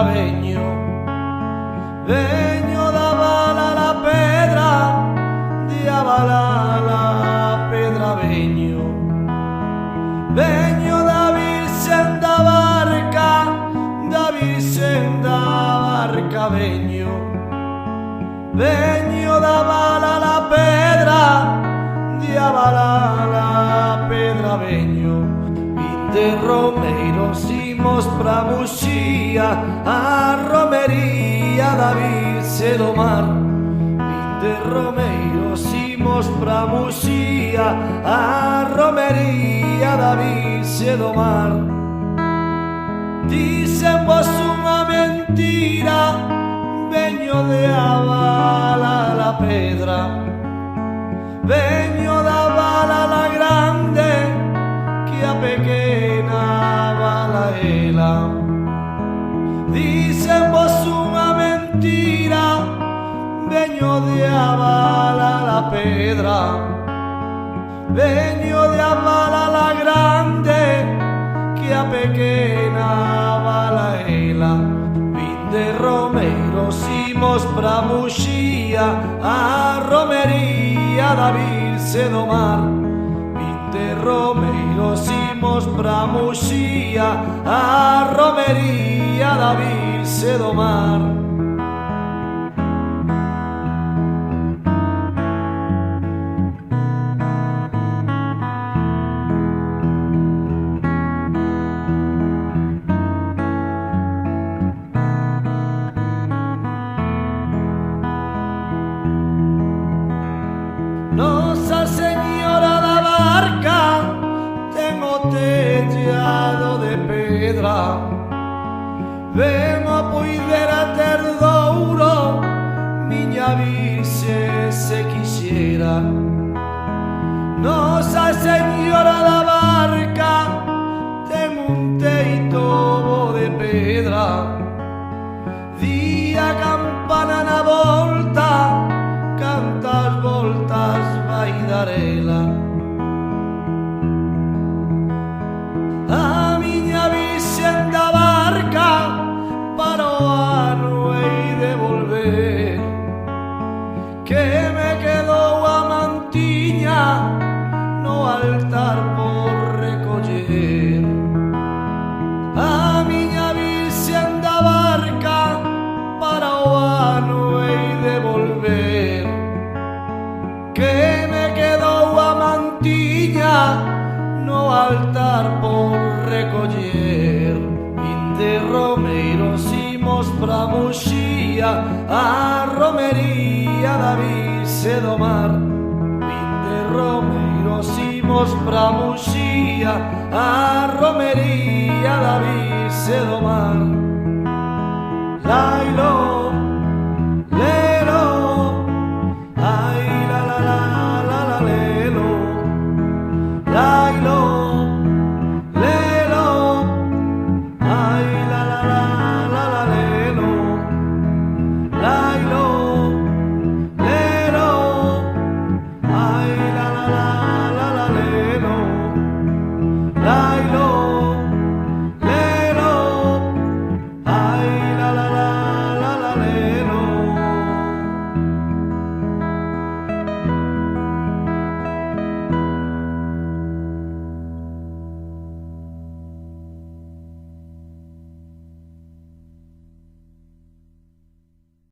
veño, veño da bala la pedra, dia bala la pedra veño, veño da virxen da barca veño, veño da bala la pedra, dia bala la pedra veño. Vinte romeiros imos pra Muxía, a romería da Virxe do Mar. Vinte romeiros imos pra Muxía, a romería da Virxe do Mar. Dicen vos unha mentira, veño de a bala la pedra, veño da bala la grande, que a pequena bala ela. Dicen vos unha mentira, veño de a bala la pedra, veño de a bala la grande, que a pequena bala ela. Vinte romeiros imos pra Muxía, a romería da Virxe do Mar. Vinte romeiros imos pra Muxía, a romería da Virxe do Mar. Nosa Señora da Barca ten o tellado de pedra, ven a poder a ter douro, miña Virxe se quixera. Nosa Señora da Barca ten un teito de pedra, di a campana na volta, cantas voltas vai dar ela. A miña Virxen da Barca para o ano hei de volver, que me quedou a mantiña no altar por recoller. A miña Virxen da Barca para o ano hei de volver, que me quedou a mantiña no altar por recoller. Vinte romeiros imos pra Muxía, a romería da Virxe do Mar. Vinte romeiros imos pra Muxía, a romería da Virxe do Mar. Lailo, lelo, ai la la la la la lelo, lailo, lelo, ai la la la la la lelo, lailo, lelo, ai la la la la la lelo, lailo.